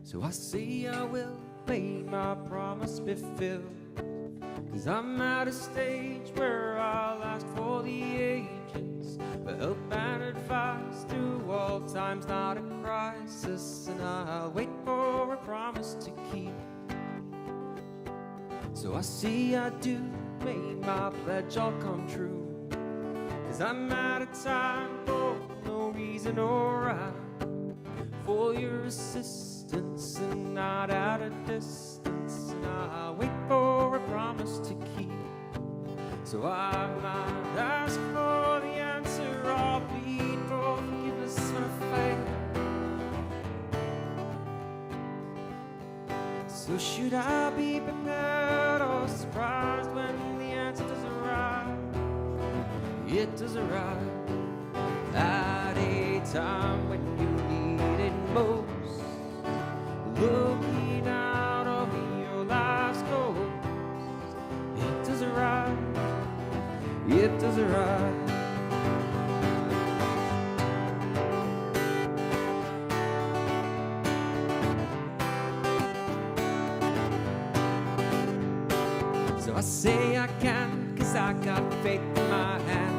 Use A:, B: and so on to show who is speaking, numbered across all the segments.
A: So I say I will, may my promise be filled. 'Cause I'm at a stage where I'll ask for the ages, for help and advice through all times, not a crisis. And I'll wait for a promise to keep. So I say I do, may my pledge all come true. 'Cause I'm at a time for no reason or rhyme, for your assistance and not at a distance. And I'll wait for a promise to keep. So I might ask for the answer, I'll plead for forgiveness when I fail. So should I be prepared or surprised when the answer does arrive? It does arrive at a time when you need it most, looking out over your life's coast. It does arrive, it does arrive. So I say I can, 'cause I got faith in my hands.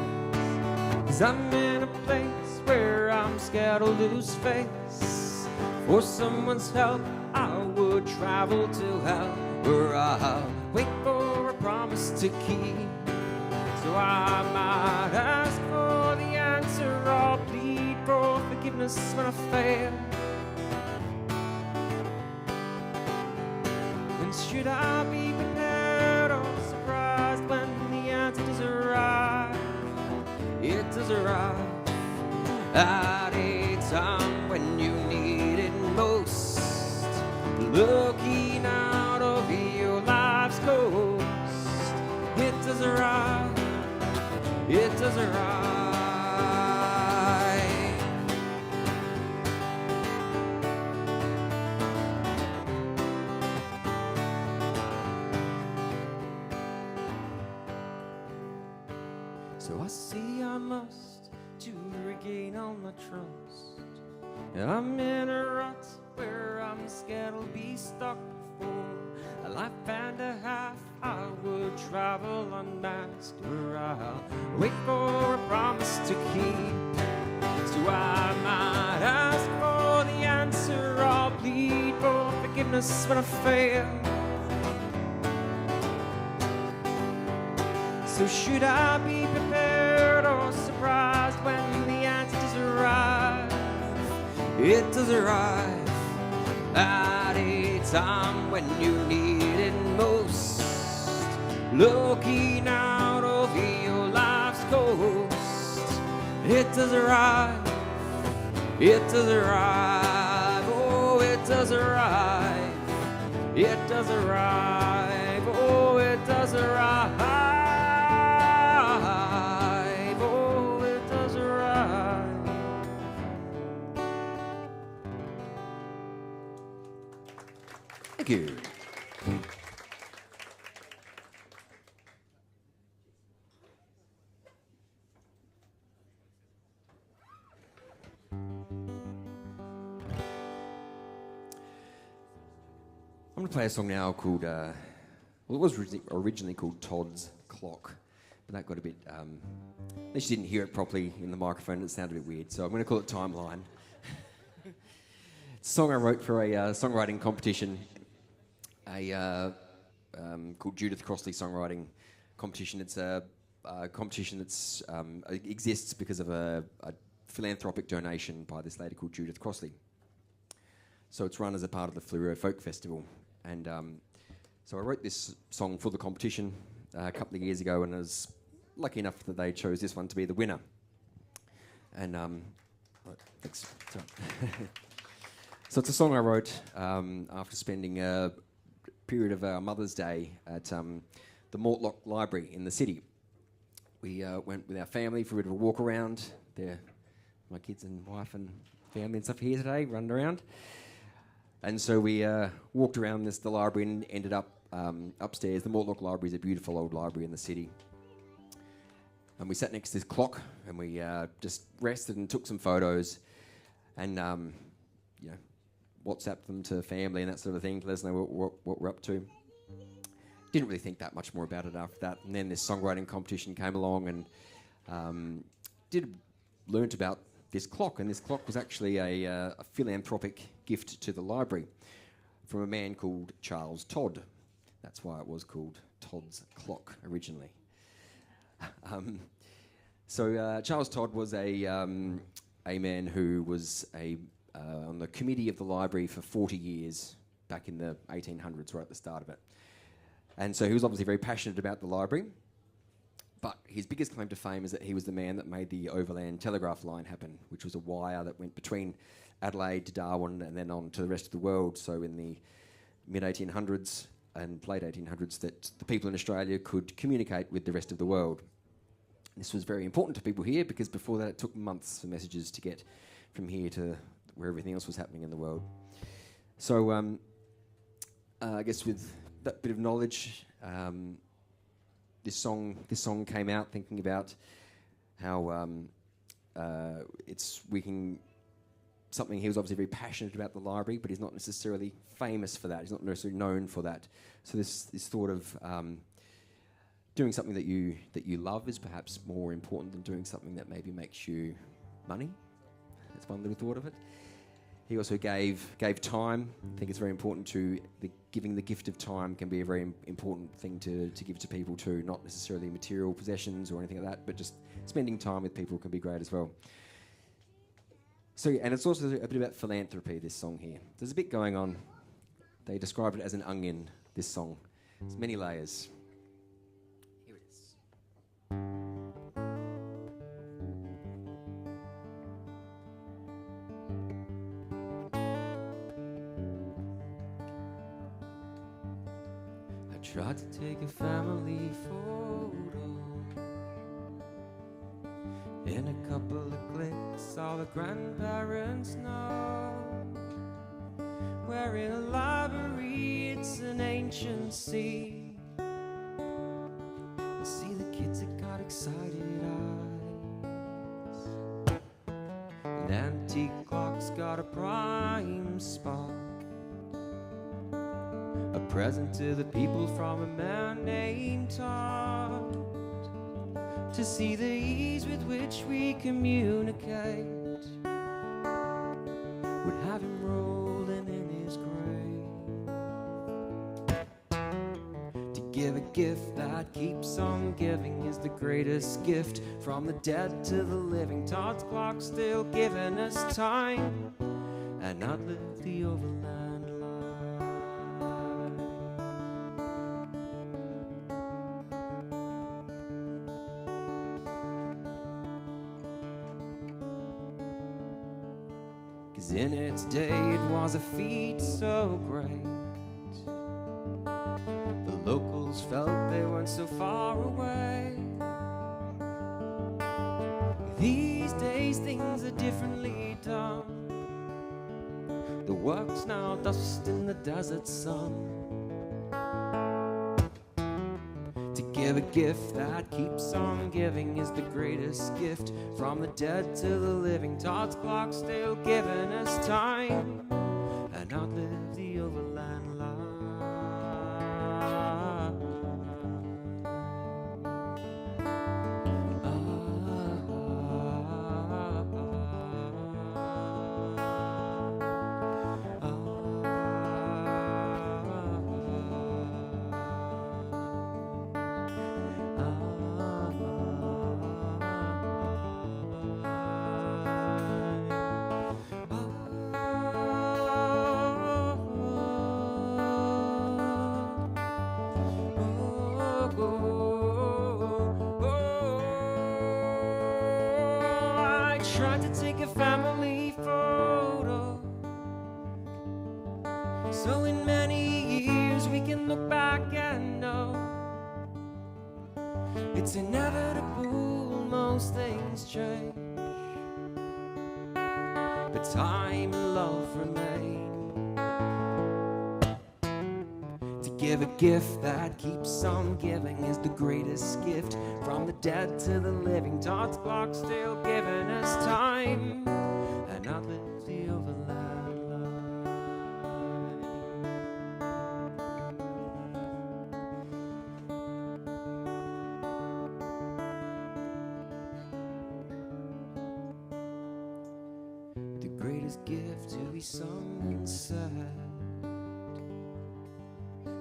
A: 'Cause I'm in a place where I'm scared to lose face. For someone's help, I would travel to hell, where I'll wait for a promise to keep. So I might ask for the answer, I'll plead for forgiveness when I fail. And should I be prepared or surprised when the answer does arrive? It does arrive at a time when you need it most, looking out over your life's coast. It does arrive, it does arrive. So I see I must, to regain all my trust. I'm in a rut where I'm scared I'll be stuck for a life and a half. I would travel unmasked, where I'll wait for a promise to keep. So I might ask for the answer, I'll plead for forgiveness when I fail. So should I be prepared or surprised when the answer does arrive? It does arrive at a time when you need it most, looking out over your life's coast. It does arrive, it does arrive, oh it does arrive, it does arrive, oh it does arrive. Thank you. I'm going to play a song now called, well, it was originally called Todd's Clock, but that got a bit, at least you didn't hear it properly in the microphone, it sounded a bit weird, so I'm going to call it Timeline. It's a song I wrote for a songwriting competition, called Judith Crossley Songwriting Competition. It's a competition that's exists because of a philanthropic donation by this lady called Judith Crossley. So it's run as a part of the Fleurieu Folk Festival. And so I wrote this song for the competition a couple of years ago, and I was lucky enough that they chose this one to be the winner. And thanks. So it's a song I wrote after spending a period of our Mother's Day at the Mortlock Library in the city. We went with our family for a bit of a walk around. There, my kids and wife and family and stuff here today, running around. And so we walked around the library and ended up upstairs. The Mortlock Library is a beautiful old library in the city. And we sat next to this clock and we just rested and took some photos. And, you know, WhatsApp them to family and that sort of thing to let us know what we're up to. Didn't really think that much more about it after that. And then this songwriting competition came along and learnt about this clock. And this clock was actually a philanthropic gift to the library from a man called Charles Todd. That's why it was called Todd's Clock originally. Charles Todd was a man who was on the committee of the library for 40 years back in the 1800s, right at the start of it. And so he was obviously very passionate about the library, but his biggest claim to fame is that he was the man that made the overland telegraph line happen, which was a wire that went between Adelaide to Darwin and then on to the rest of the world. So in the mid-1800s and late 1800s, that the people in Australia could communicate with the rest of the world. This was very important to people here because before that it took months for messages to get from here to where everything else was happening in the world. So I guess with that bit of knowledge, this song came out thinking about how something he was obviously very passionate about the library, but he's not necessarily famous for that. He's not necessarily known for that. So this thought of doing something that you love is perhaps more important than doing something that maybe makes you money. That's one little thought of it. He also gave time. I think it's very important giving the gift of time can be a very important thing to give to people too, not necessarily material possessions or anything like that, but just spending time with people can be great as well. So, and it's also a bit about philanthropy, this song here. There's a bit going on. They describe it as an onion, this song. There's many layers. Here it is. I tried to take a family photo. In a couple of clicks, all the grandparents know. We're in a library, it's an ancient scene. I see the kids that got excited eyes. An antique clock's got a prime spot. A present to the people from a man named Todd. To see the ease with which we communicate, would have him rolling in his grave. To give a gift that keeps on giving is the greatest gift. From the dead to the living, Todd's clock still giving us time, and outlive the overland line. 'Cause in its day it was a feat so great, the locals felt they weren't so far away. These days things are differently done. The work's now dust in the desert sun. To give a gift that keeps on giving is the greatest gift. From the dead to the living, Todd's clock still giving us time, and outlive the overland line. Tried to take a family photo, so in many years we can look back and know it's inevitable, most things change, but time and love remain. To give a gift that keeps on giving is the greatest gift. From the dead to the living, Todd's clock still giving us time, and outlive the overland line. greatest gift to be sung and said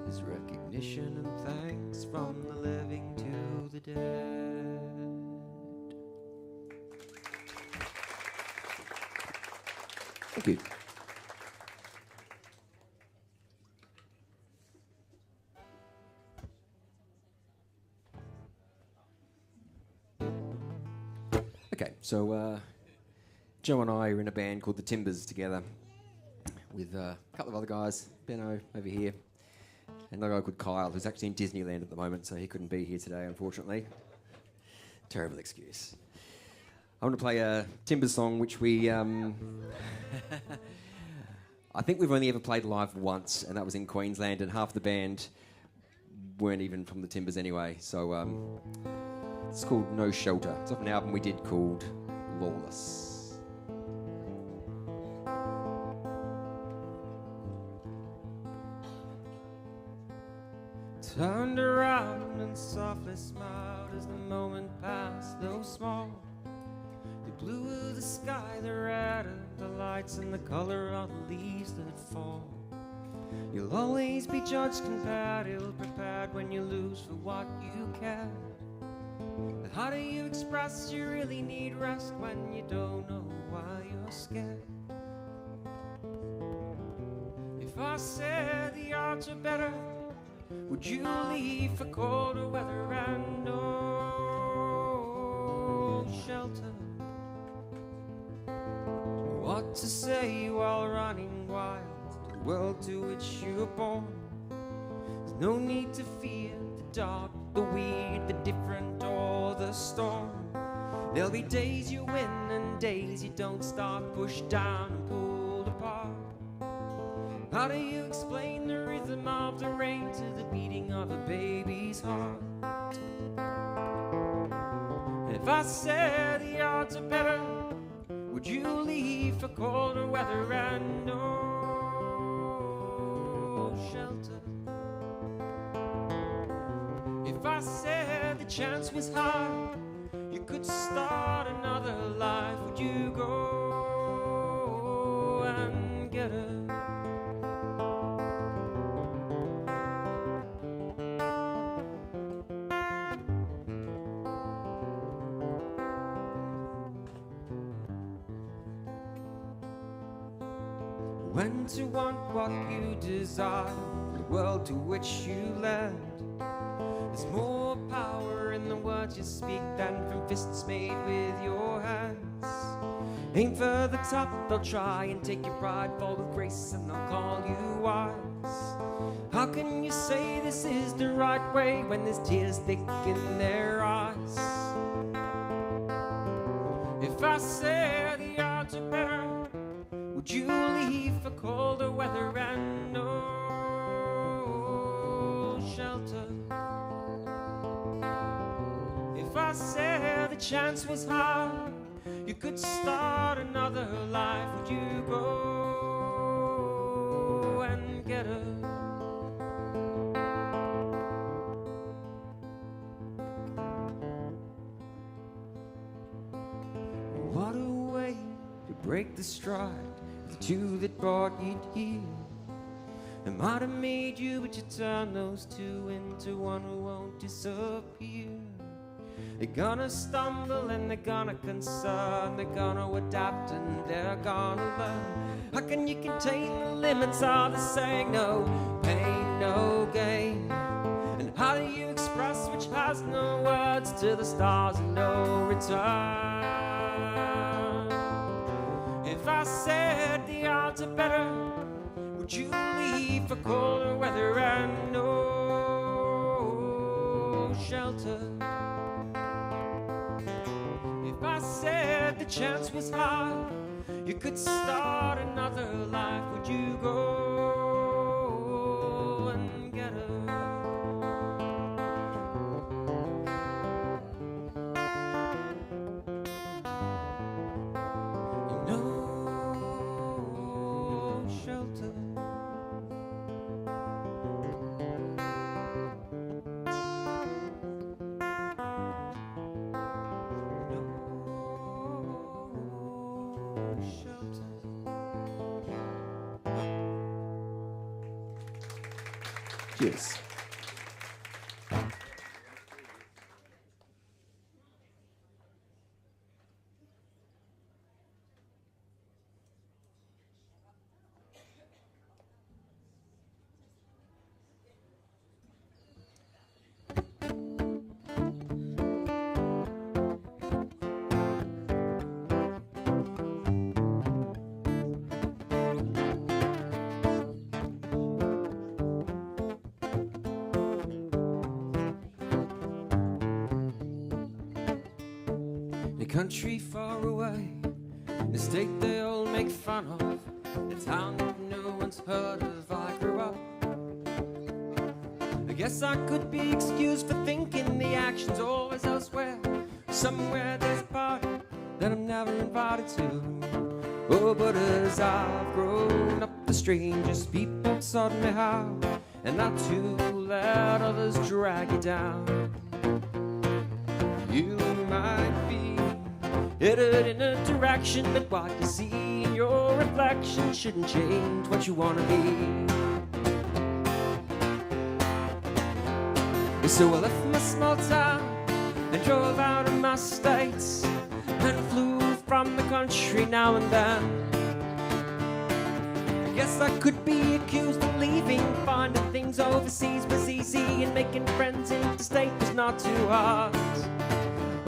A: is recognition and thanks from the living to the dead. Thank you. Okay, so Joe and I are in a band called the Timbers together with a couple of other guys, Benno over here, and another guy called Kyle, who's actually in Disneyland at the moment, so he couldn't be here today, unfortunately. Terrible excuse. I want to play a Timbers song, which we... I think we've only ever played live once, and that was in Queensland, and half the band weren't even from the Timbers anyway, so it's called No Shelter. It's off an album we did called Lawless. Turned around and softly smiled as the moment passed, though small. The blue of the sky, the red of the lights, and the color of the leaves that fall. You'll always be judged, compared, ill-prepared when you lose for what you care. But how do you express you really need rest when you don't know why you're scared? If I said the odds are better, would you leave for colder weather and no shelter? What to say while running wild to the world to which you were born? There's no need to fear the dark, the weird, the different, or the storm. There'll be days you win and days you don't, start pushed down and pulled apart. How do you explain the rhythm of the rain to the beating of a baby's heart? If I said the odds are better, would you leave for colder weather and no shelter? If I said the chance was high, you could start another life, would you go and get her? When to want what you desire, the world to which you led. There's more power in the words you speak than from fists made with your hands. Aim for the top, they'll try and take your pride, fall with grace, and they'll call you wise. How can you say this is the right way when there's tears thick in their eyes? If I say the odds are better, would you leave for colder weather and no shelter? If I said the chance was high, you could start another life, would you go and get her? What a way to break the stride, the two that brought you here. It might have made you, but you turned those two into one who won't disappear. They're gonna stumble and they're gonna concern, they're gonna adapt and they're gonna learn. How can you contain the limits of the saying, no pain, no gain? And how do you express which has no words to the stars and no return? If I said the odds are better, would you leave for colder weather and no shelter? If I said the chance was high, you could start another life, would you go and get her? No shelter. No shelter. Cheers. Country far away, the state they all make fun of, the town that no one's heard of. I grew up. I guess I could be excused for thinking the action's always elsewhere. Somewhere there's a party that I'm never invited to. Oh, but as I've grown up, the strangest people taught me how, and not to let others drag you down. You might be headed in a direction, but what you see in your reflection shouldn't change what you want to be. So I left my small town and drove out of my states and flew from the country now and then. I guess I could be accused of leaving, finding things overseas was easy, and making friends interstate was not too hard.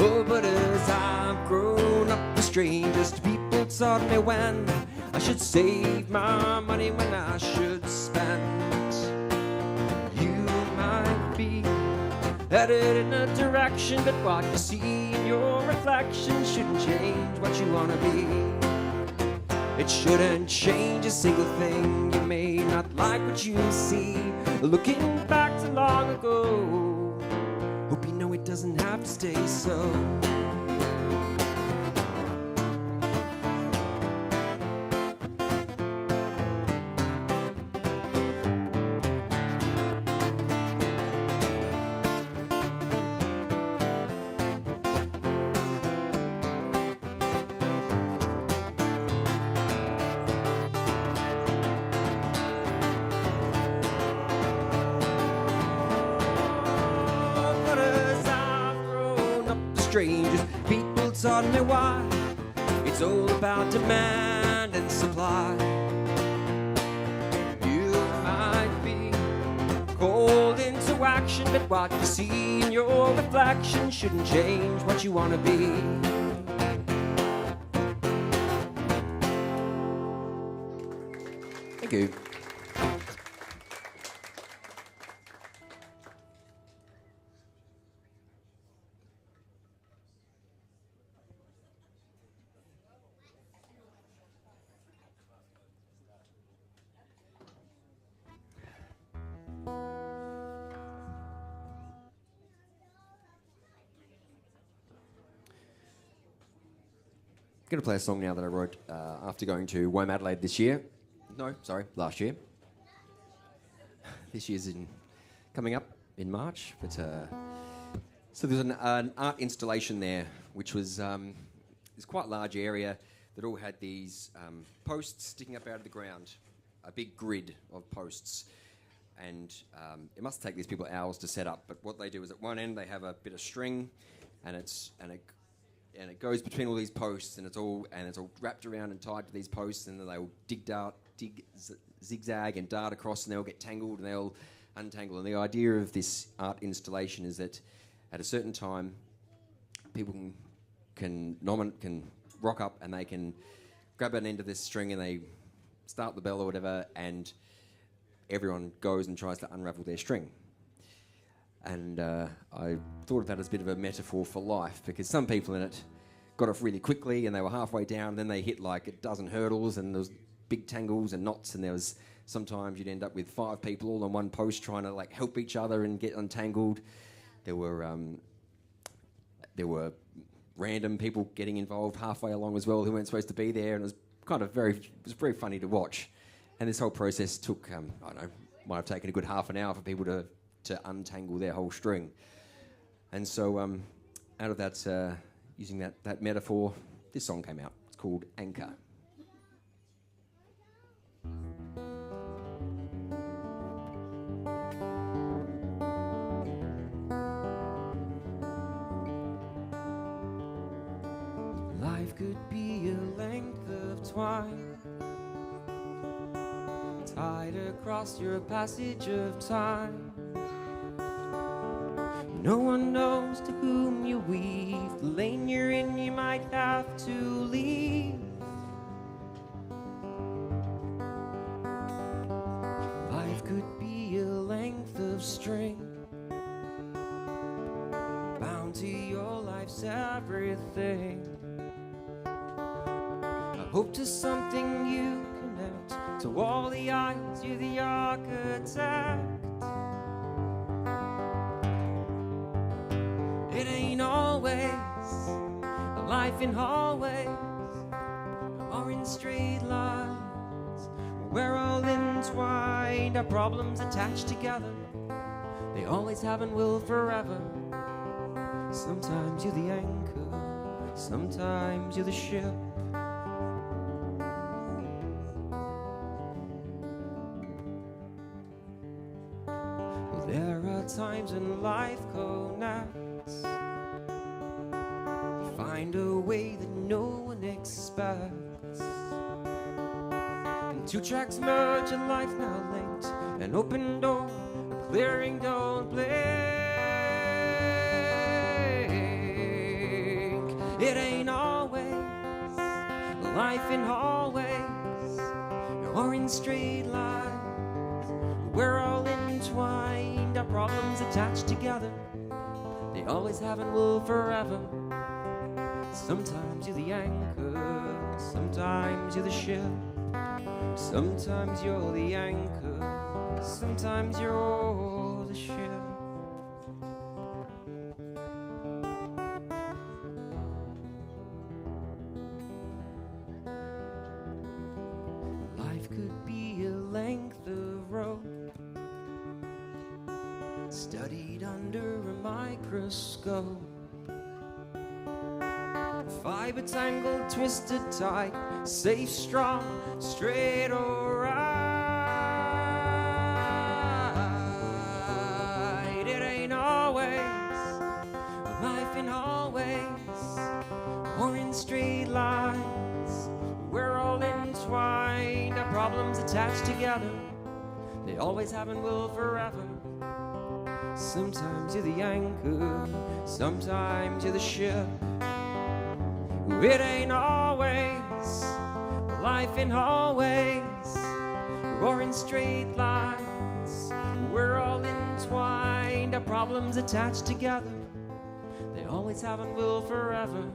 A: Oh, but as I've grown up, the strangest people taught me when I should save my money, when I should spend. You might be headed in a direction, but what you see in your reflection shouldn't change what you want to be. It shouldn't change a single thing. You may not like what you see, looking back to long ago. Hope you know it doesn't have to stay so. Strangers, people taught me why it's all about demand and supply. You might be called into action, but what you see in your reflection shouldn't change what you want to be. Thank you. I'm going to play a song now that I wrote after going to Adelaide this year. No, sorry, last year. This year's coming up in March. But so there's an art installation there, which was this quite large area that all had these posts sticking up out of the ground, a big grid of posts. And it must take these people hours to set up. But what they do is at one end they have a bit of string, and it goes between all these posts, and it's all wrapped around and tied to these posts, and then they'll zigzag and dart across, and they'll get tangled and they'll untangle. And the idea of this art installation is that at a certain time, people can rock up and they can grab an end of this string and they start the bell or whatever, and everyone goes and tries to unravel their string. And I thought of that as a bit of a metaphor for life, because some people in it got off really quickly and they were halfway down, and then they hit like a dozen hurdles, and there was big tangles and knots, and there was sometimes you'd end up with 5 people all on one post trying to like help each other and get untangled. There were random people getting involved halfway along as well who weren't supposed to be there, and it was very funny to watch. And this whole process took I don't know, might have taken a good half an hour for people to untangle their whole string. And so out of that, using that metaphor, this song came out. It's called Anchor. Life could be a length of twine tied across your passage of time. No one knows to whom you weave. The lane you're in, you might have to leave. Life could be a length of string bound to your life's everything. I hope to something you connect. To all the eyes, you're the architect. It ain't always a life in hallways or in straight lines. We're all entwined, our problems attached together. They always have and will forever. Sometimes you're the anchor, sometimes you're the ship. Well, there are times when life connects. Find a way that no one expects. And two tracks merge and life now linked. An open door, a clearing don't blink. It ain't always life in hallways or in straight lines. We're all entwined, our problems attached together. They always have and will forever. Sometimes you're the anchor, sometimes you're the ship. Sometimes you're the anchor, sometimes you're the ship. Life could be a length of rope studied under a microscope. Fiber tangled, twisted tight, safe, strong, straight or right. It ain't always life in hallways or in straight lines. We're all entwined, our problems attached together. They always have and will forever. Sometimes you're the anchor, sometimes you're the ship. It ain't always life in hallways or in straight lines. We're all entwined, our problems attached together. They always have and will forever.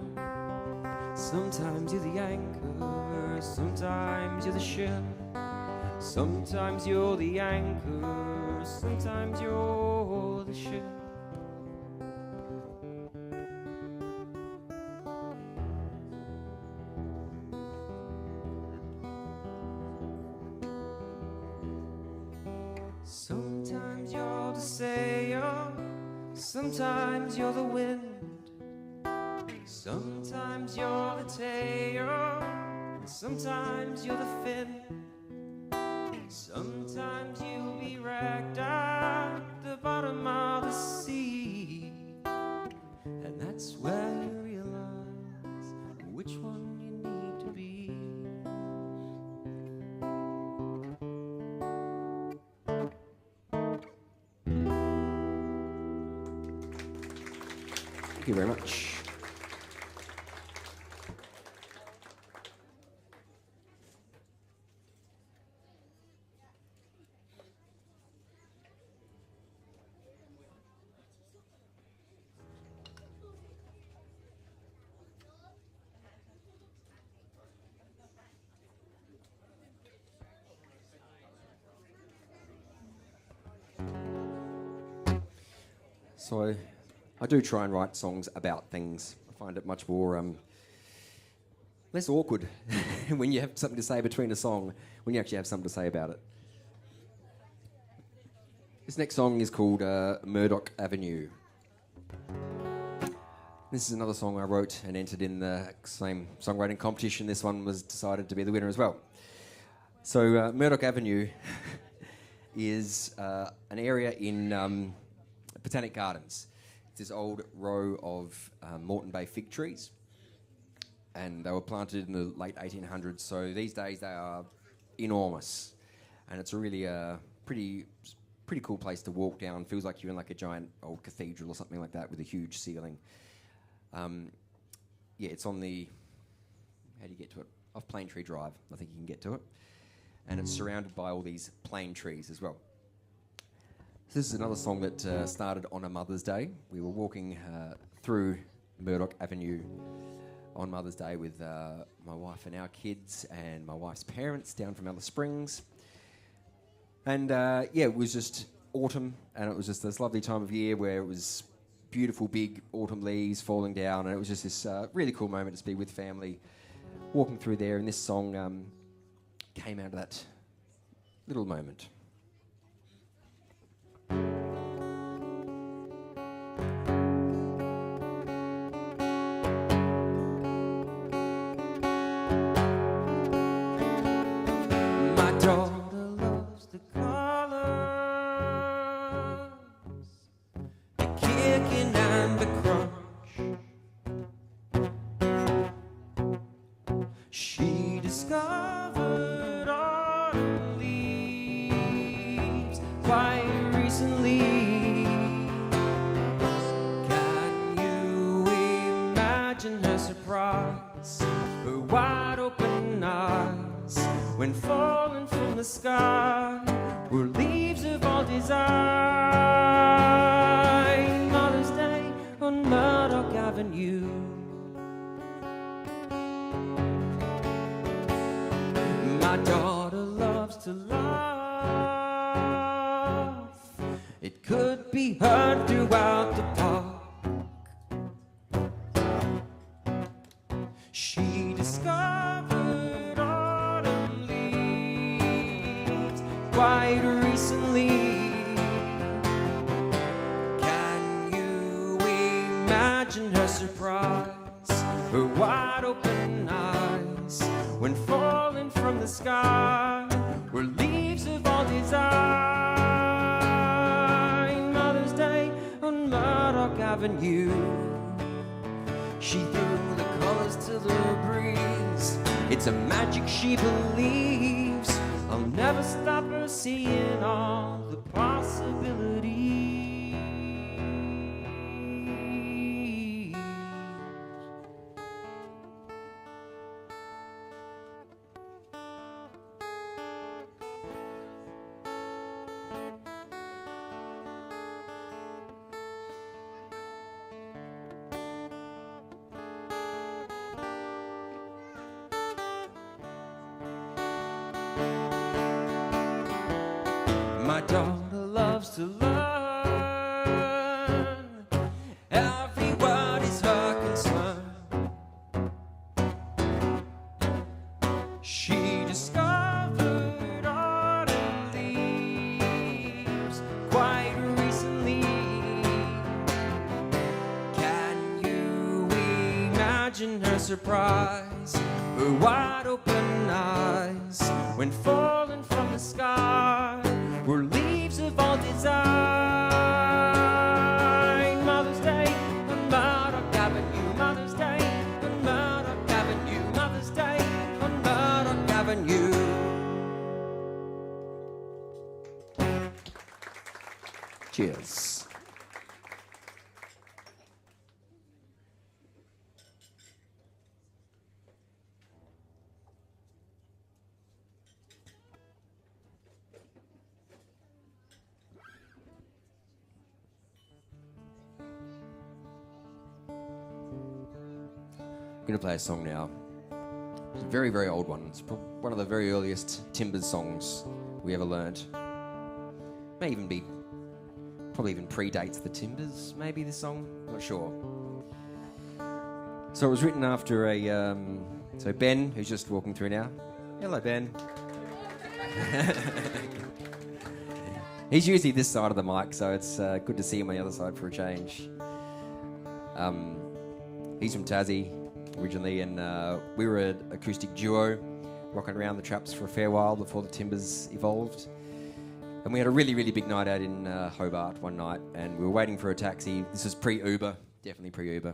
A: Sometimes you're the anchor, sometimes you're the ship. Sometimes you're the anchor, sometimes you're the ship. Sometimes you're the sail, sometimes you're the wind. Sometimes you're the tail, sometimes you're the fin. Sometimes you'll be wrecked at the bottom of the sea, and that's where you realize which one you need to be. Thank you very much. So I do try and write songs about things. I find it much more less awkward when you have something to say between a song, when you actually have something to say about it. This next song is called Murdoch Avenue. This is another song I wrote and entered in the same songwriting competition. This one was decided to be the winner as well. So Murdoch Avenue is an area in Botanic Gardens. It's this old row of Moreton Bay fig trees. and they were planted in the late 1800s. So these days they are enormous, and it's a really pretty cool place to walk down. Feels like you're in like a giant old cathedral or something like that with a huge ceiling. Yeah, it's on the... How do you get to it? Off Plane Tree Drive, I think you can get to it. And it's surrounded by all these plane trees as well. So this is another song that started on a Mother's Day. We were walking through Murdoch Avenue on Mother's Day with my wife and our kids and my wife's parents down from Alice Springs. And yeah, it was just autumn, and it was just this lovely time of year where it was beautiful big autumn leaves falling down, and it was just this really cool moment to be with family, walking through there, and this song came out of that little moment.
B: She discovered autumn leaves quite recently. Can you imagine her surprise, her wide open eyes, when falling from the sky were leaves of all design? Mother's Day on Murdoch Avenue. My daughter loves to laugh. It could be heard throughout the park. She discovered autumn leaves quite recently. Can you imagine her surprise, her wide open eyes, when falling from the sky were leaves of all design? Mother's Day on Murdoch Avenue. She threw the colors to the breeze. It's a magic she believes. I'll never stop her seeing all the possibilities. My daughter loves to learn. Every word is her concern. She discovered autumn leaves quite recently. Can you imagine her surprise, her wide open eyes, when falling from the sky were leaves of all design? Mother's Day on Murdoch Avenue. Mother's Day on Murdoch Avenue. Mother's Day on Murdoch Avenue.
A: Cheers. I'm going to play a song now. It's a very, very old one. It's one of the very earliest Timbers songs we ever learnt. May even be, probably even predates the Timbers, maybe, this song. Not sure. So it was written after a, so Ben, who's just walking through now. Hello, Ben. He's usually this side of the mic, so it's good to see him on the other side for a change. He's from Tassie originally, and we were an acoustic duo rocking around the traps for a fair while before the Timbers evolved. And we had a really, really big night out in Hobart one night, and we were waiting for a taxi. This was pre-Uber, definitely pre-Uber.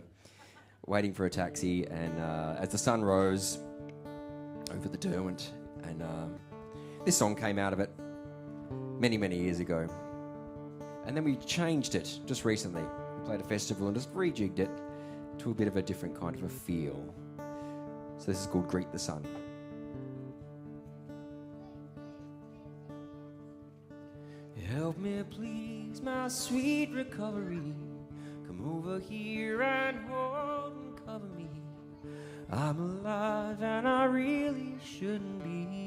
B: waiting for a taxi, and as the sun rose over the Derwent, and this song came out of it many, many years ago. And then we changed it just recently. We played a festival and just rejigged it to a bit of a different kind of a feel. So this is called Greet the Sun. Help me please, my sweet recovery. Come over here and hold and cover me. I'm alive and I really shouldn't be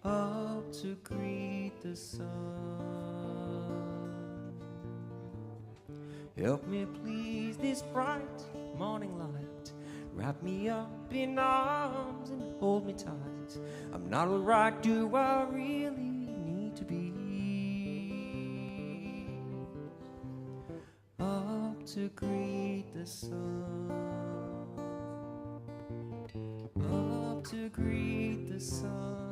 B: up to greet the sun. Help me please, this bright morning light. Wrap me up in arms and hold me tight. I'm not alright, do I really need to be up to greet the sun? Up to greet the sun.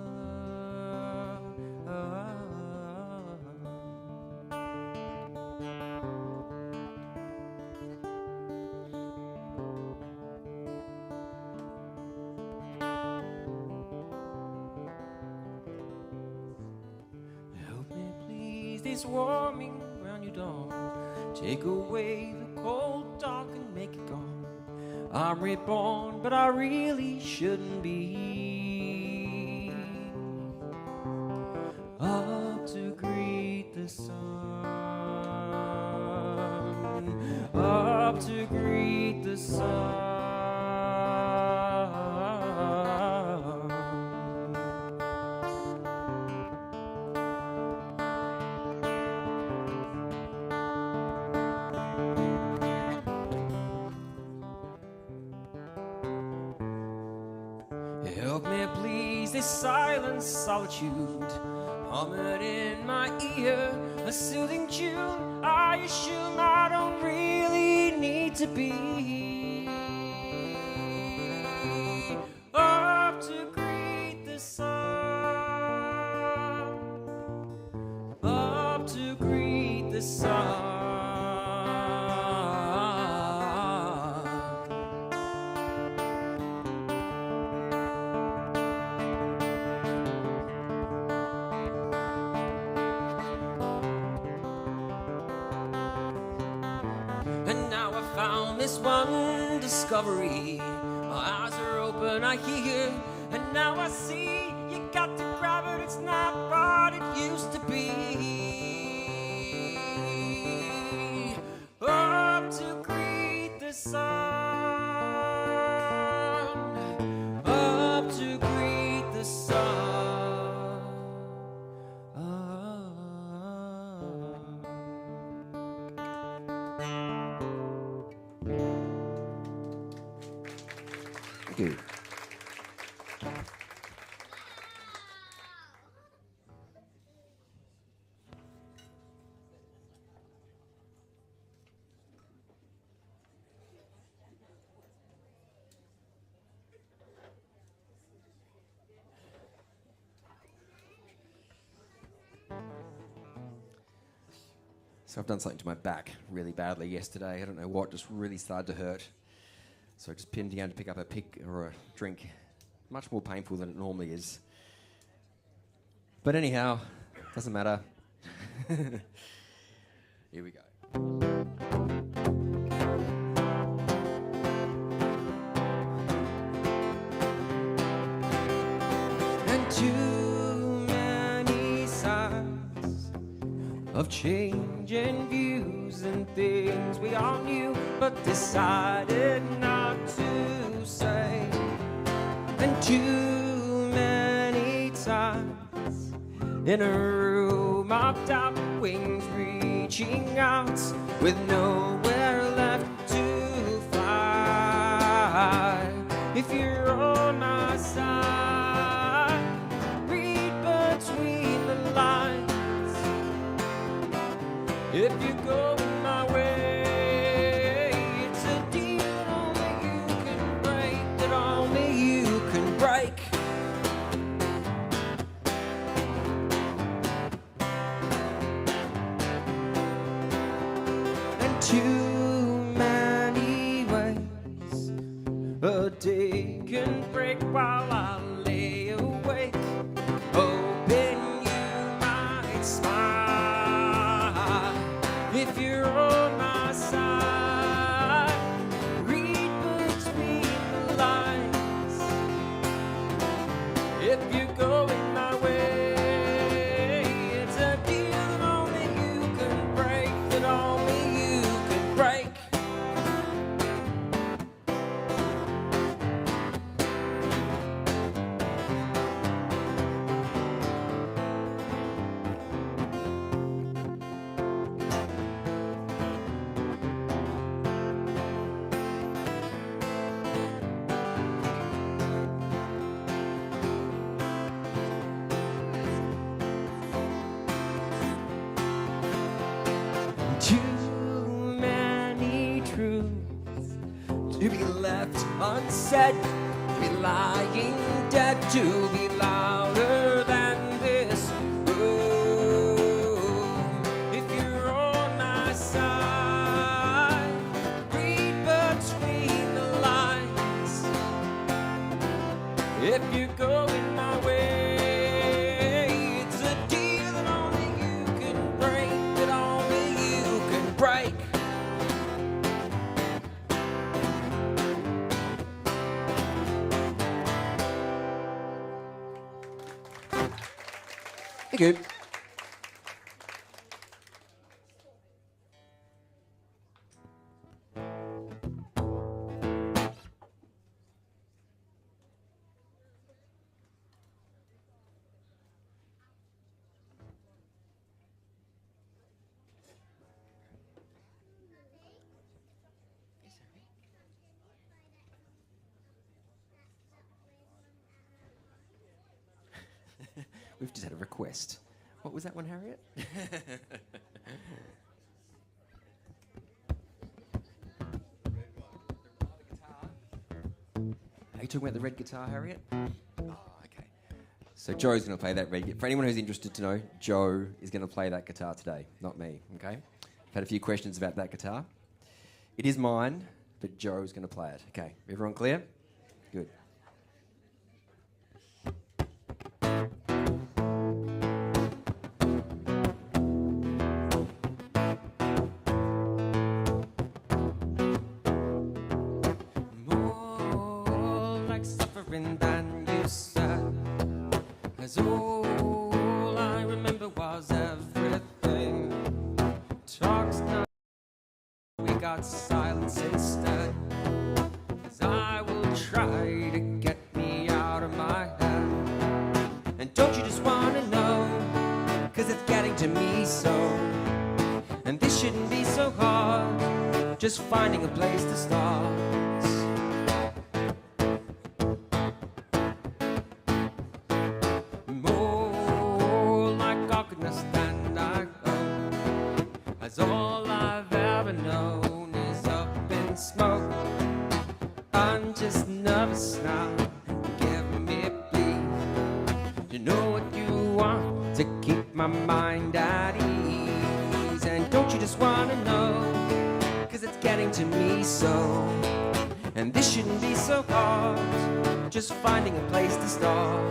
B: This warming round your dawn, take away the cold dark and make it gone. I'm reborn, but I really shouldn't be up to greet the sun. Up to greet the sun. Help me please, this silent solitude, hum it in my ear, a soothing tune. I assume I don't really need to be up to greet the sun, up to greet the sun. Found this one discovery. My eyes are open, I hear, and now I see. You got to grab it, it's not what it used to be. Up to greet the sun. Up to greet the sun. Thank you. So I've done something to my back really badly yesterday. I don't know what, just really started to hurt. So just pinned down to pick up a pick or a drink. Much more painful than it normally is. But anyhow, doesn't matter. Here we go. And too many signs of changing views and things we all knew but decided not to say. And too many times in a room of doubt, wings reaching out with nowhere left to fly. If you're on my side, read between the lines. If you go my way, it's a deal that only you can break, that only you can break. And too truth, to be left unsaid, to be lying dead, to be louder than this. Oh, if you're on my side, read between the lines. If you're going my way, it's a deal that only you can break, that only you can break. Thank you. We've just had a request. What was that one, Harriet? Are you talking about the red guitar, Harriet? Oh, okay. So Joe's going to play that red guitar. For anyone who's interested to know, Joe is going to play that guitar today, not me, okay? I've had a few questions about that guitar. It is mine, but Joe's going to play it. Okay, everyone clear? Good. Than you said, as all I remember was everything. Talks now, we got silence instead, as I will try to get me out of my head. And don't you just want to know, 'cause it's getting to me so, and this shouldn't be so hard, just finding a place to start. As all I've ever known is up in smoke. I'm just nervous now, give me please. You know what you want to keep my mind at ease. And don't you just want to know, 'cause it's getting to me so, and this shouldn't be so hard, just finding a place to start.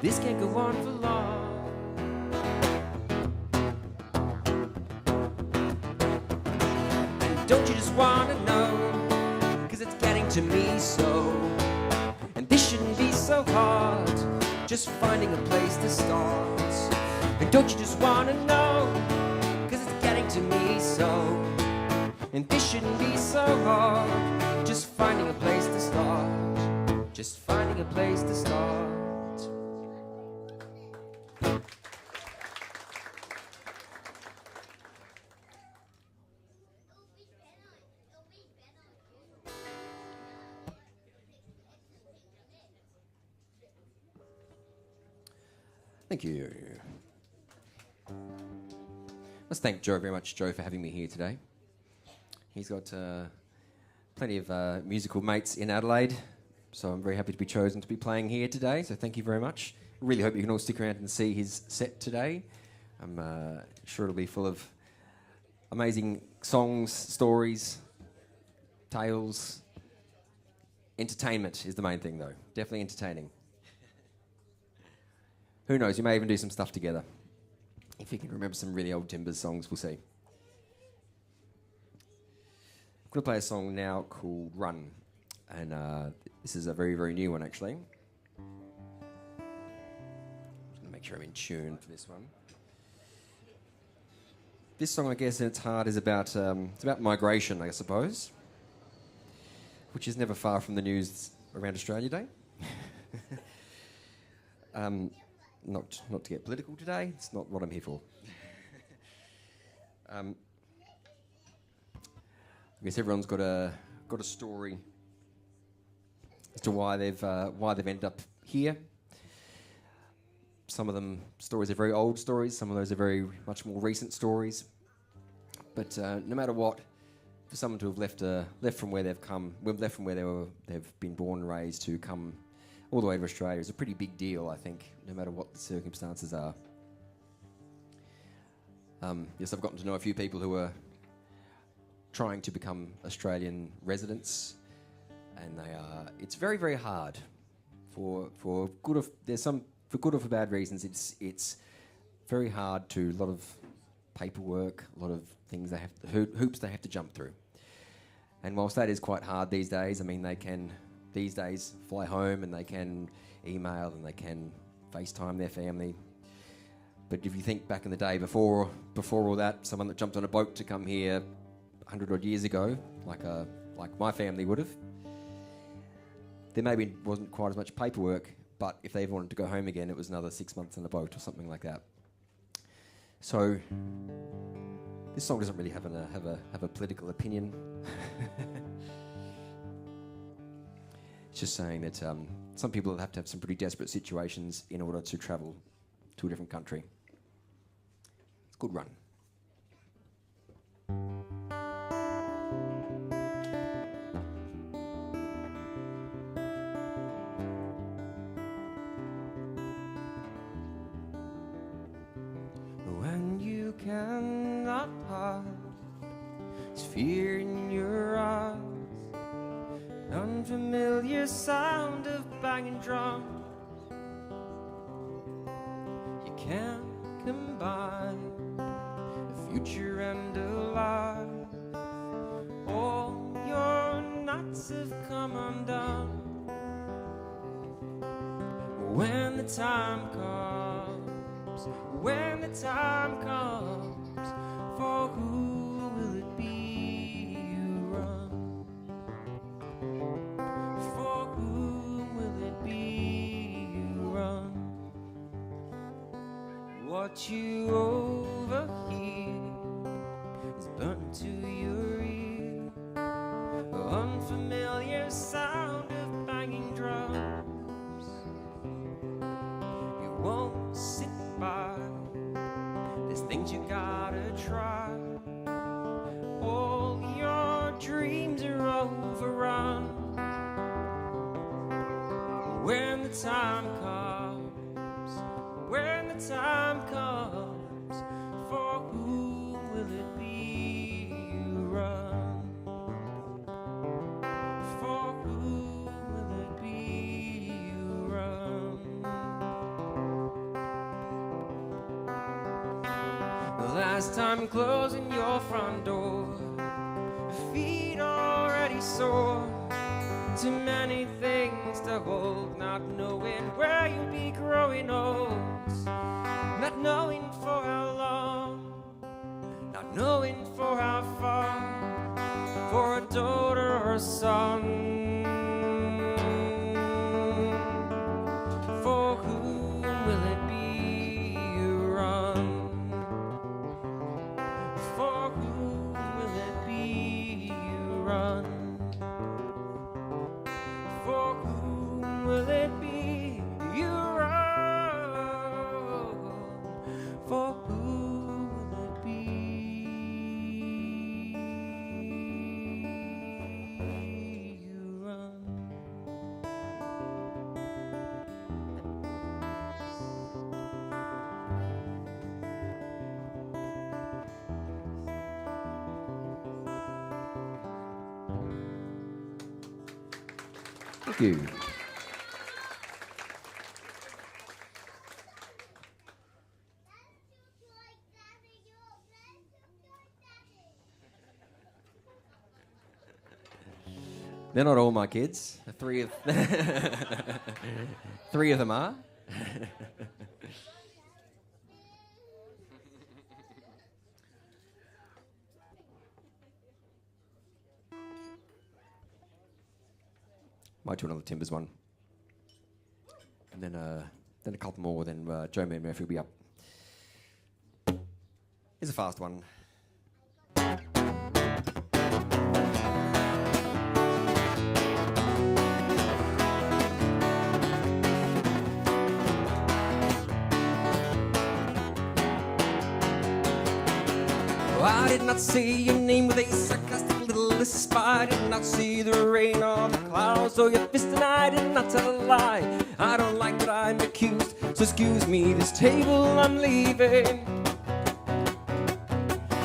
B: This can't go on for long. And don't you just want to know, 'cause it's getting to me so, and this shouldn't be so hard, just finding a place to start. And don't you just want to know, 'cause it's getting to me so, and this shouldn't be so hard, just finding a place to start, just finding a place to start. Thank you. Let's thank Joe very much, Joe, for having me here today. He's got plenty of musical mates in Adelaide, so I'm very happy to be chosen to be playing here today, so thank you very much. Really hope you can all stick around and see his set today. I'm sure it'll be full of amazing songs, stories, tales. Entertainment is the main thing, though. Definitely entertaining. Who knows, you may even do some stuff together. If you can remember some really old Timbers songs, we'll see. I'm going to play a song now called Run. And this is a very, very new one, actually. I'm going to make sure I'm in tune for this one. This song, I guess, in its heart is about, it's about migration, I suppose, which is never far from the news around Australia Day. not to get political today. It's not what I'm here for. I guess everyone's got a story as to why they've ended up here. Some of them stories are very old stories. Some of those are very much more recent stories. But no matter what, for someone to have left from where they've come, left from where they've been born and raised, to come all the way to Australia is a pretty big deal, I think, no matter what the circumstances are. Yes, I've gotten to know a few people who are trying to become Australian residents, and it's very, very hard for good or for bad reasons. It's very hard to a lot of paperwork, a lot of things hoops they have to jump through. And whilst that is quite hard these days, I mean, they can these days fly home and they can email and they can FaceTime their family. But if you think back in the day before all that, someone that jumped on a boat to come here 100 odd years ago, like my family would have, there maybe wasn't quite as much paperwork, but if they ever wanted to go home again, it was another 6 months on a boat or something like that. So this song doesn't really have a political opinion. It's just saying that some people have to have some pretty desperate situations in order to travel to a different country. It's a good run.
A: When you cannot hide, it's fear in your eyes, unfamiliar sound of banging drums. You can't combine the future and a lie. All your knots have come undone. When the time comes, when the time comes, for who will it be you run? For who will it be you run? What you overhear is burnt to your ear, unfamiliar sound of banging drums. You won't sit by, there's things you gotta try. All your dreams are overrun. When the time comes, when the time comes, for who will it be you run? For who will it be you run? The last time closing your front door, feet already sore. Too many things to hold, not knowing where you'll be growing old, not knowing for how long, not knowing for how far, for a daughter or a son. For whom will it be you run? For whom will it be you run? For whom will it be you run? For whom will it be you run?
B: Thank you. They're not all my kids. Three of them are. Might do another Timbers one. And then then a couple more, then Joe Man Murphy will be up. Here's a fast one. I did not say your name with a sarcastic little lisp. I did not see the rain or the clouds or your fist, and I did not tell a lie. I don't like that I'm accused, so excuse me, this table I'm leaving.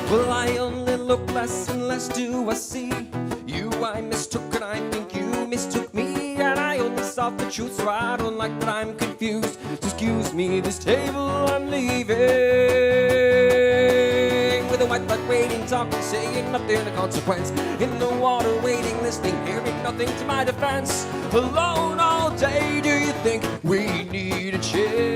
B: Well, I only look less and less do I see. You I mistook and I think you mistook me, and I only saw the truth, so I don't like that I'm confused, so excuse me, this table I'm leaving. With a white light waiting, talking, saying nothing of consequence. In the water waiting, listening, hearing nothing to my defense. Alone all day, do you think we need a change?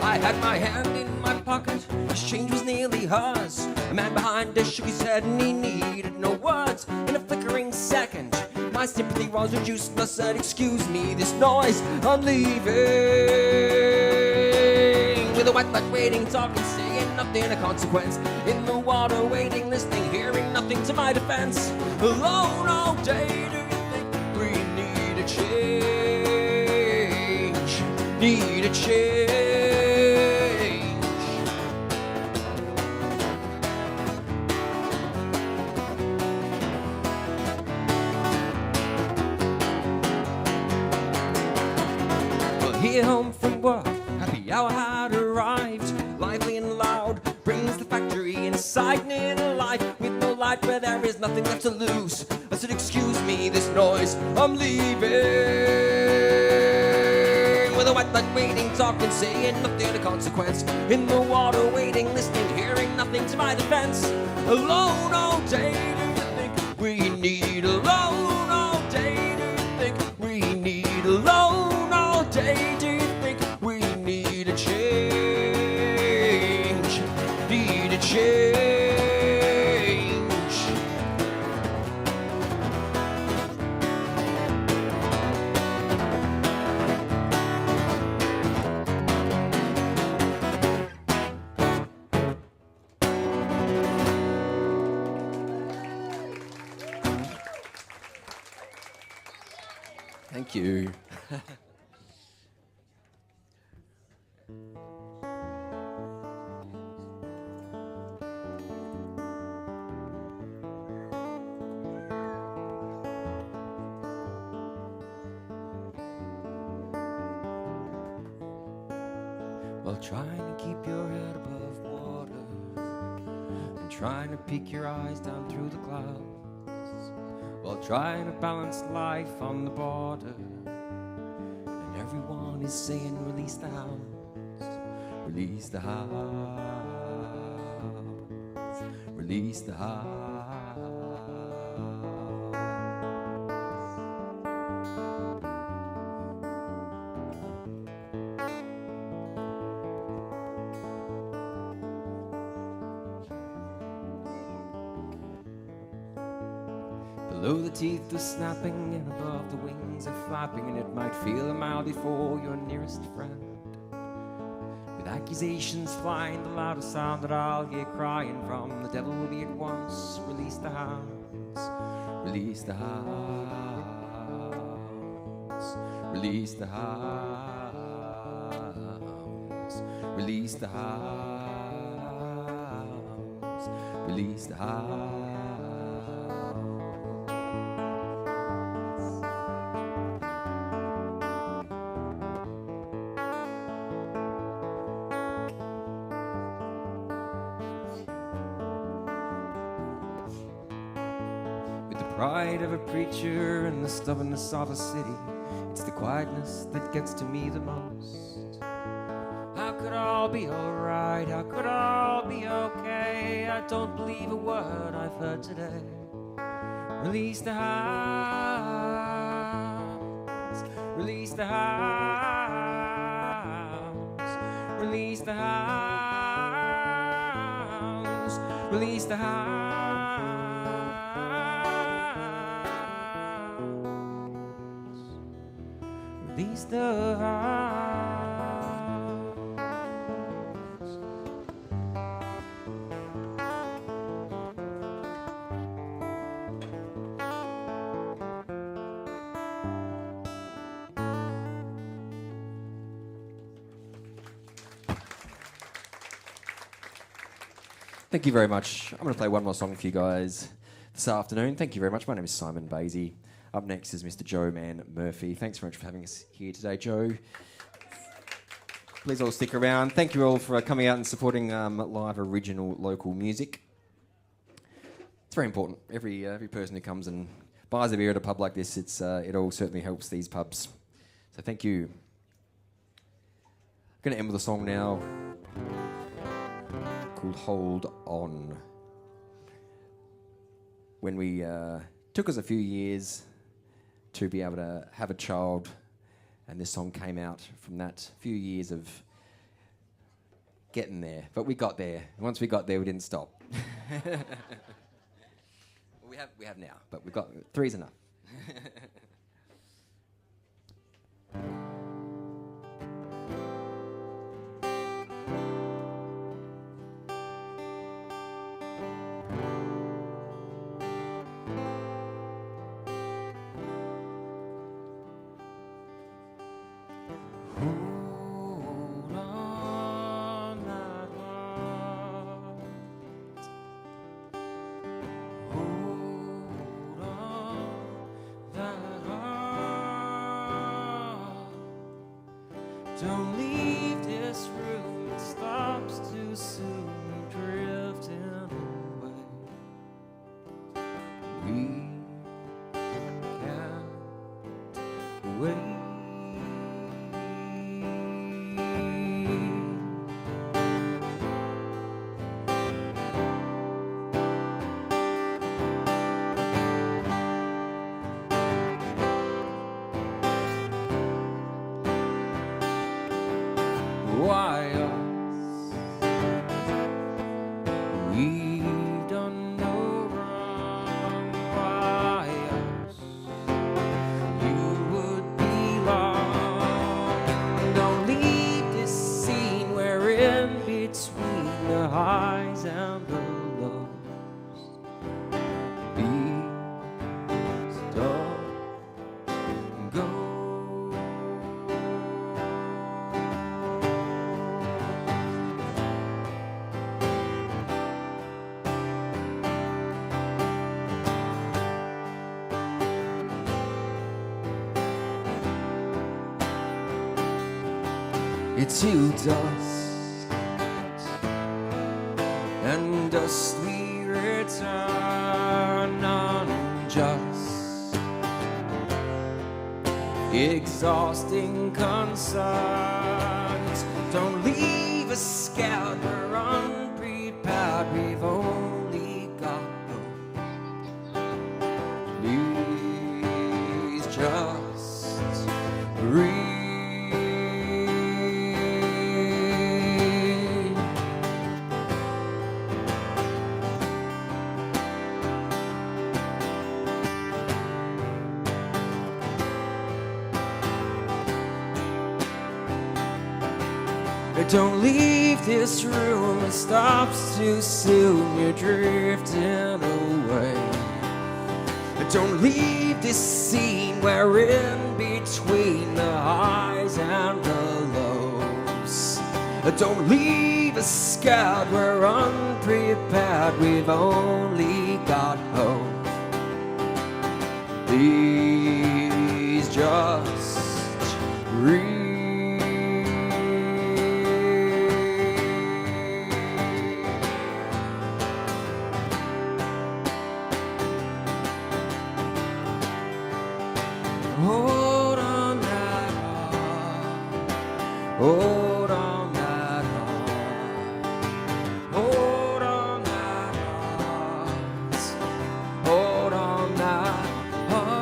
B: I had my hand in my pocket, this change was nearly hers. A man behind us shook his head and he needed no words. In a flickering second, my sympathy was reduced and I said, excuse me, this noise, I'm leaving. With a white light waiting, talking, saying nothing of consequence. In the water waiting, listening, hearing nothing to my defense. Alone all day, do you think we need a change? Need a change. Well, here home from work, happy hour had arrived, lively and loud, brings the factory inside and in life, with no light where there is nothing left to lose. I said, excuse me, this noise, I'm leaving. With a white light waiting, talking, saying nothing of consequence. In the water waiting, listening, hearing nothing to my defense. Alone all day, do you think we need alone all day? Do you think we need alone all day? Do you think we need a change? Need a change. Thank you. While trying to keep your head above water and trying to peek your eyes down through the clouds, while trying to balance life on the border, and everyone is saying release the house, release the house, release the house. Below the teeth are snapping and above the wings are flapping, and it might feel a mile before your nearest friend. With accusations flying, the loudest sound that I'll hear crying from the devil will be at once. Release the house, release the house, release the house, release the house, release the house. Pride of a preacher and the stubbornness of a city, it's the quietness that gets to me the most. How could all be alright? How could all be okay? I don't believe a word I've heard today. Release the house, release the house, release the house, release the house. Release ease the heart.
A: Thank you very much. I'm going to play one more song for you guys this afternoon. Thank you very much. My name is Simon Basey. Up next is Mr. Joe Man Murphy. Thanks very much for having us here today, Joe. Please all stick around. Thank you all for coming out and supporting live original local music. It's very important. Every person who comes and buys a beer at a pub like this, it all certainly helps these pubs. So thank you. I'm going to end with a song now called Hold On. When we took us a few years to be able to have a child, and this song came out from that few years of getting there. But we got there. And once we got there, we didn't stop. we have now, but we've got 3's enough.
B: Don't leave this room, it stops too soon, drifting away. We can't wait. Why us? We've done no wrong. Why us? You would belong. Don't leave this scene. We're in between the highs and the lows. Please don't go. It's you, dust, and dust we return, unjust, exhausting concerns. Don't leave us scared, we're unprepared, we've only got hope. Please just read. Don't leave this room, it stops too soon, you're drifting away. Don't leave this scene, we're in between the highs and the lows. Don't leave us scared, we're unprepared, we've only got hope. Please just read. Hold on that heart, hold on that heart, hold on that heart, hold on that heart.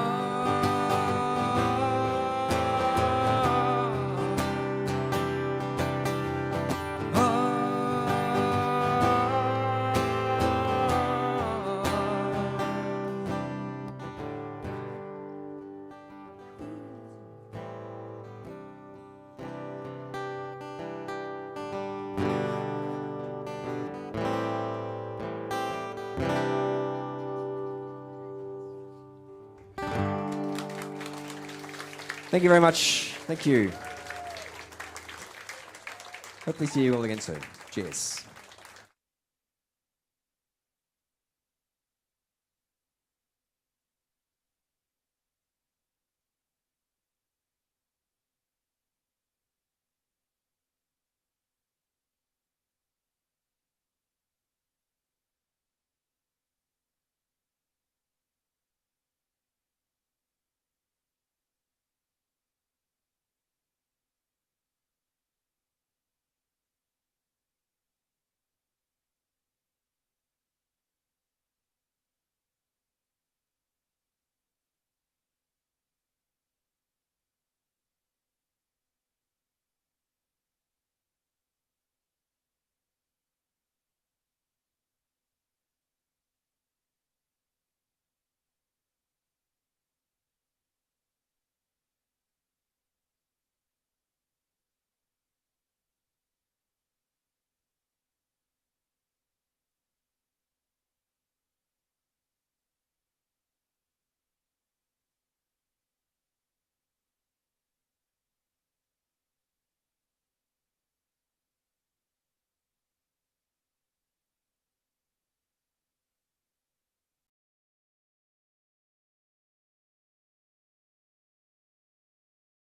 B: Thank you very much. Thank you. Hopefully see you all again soon. Cheers.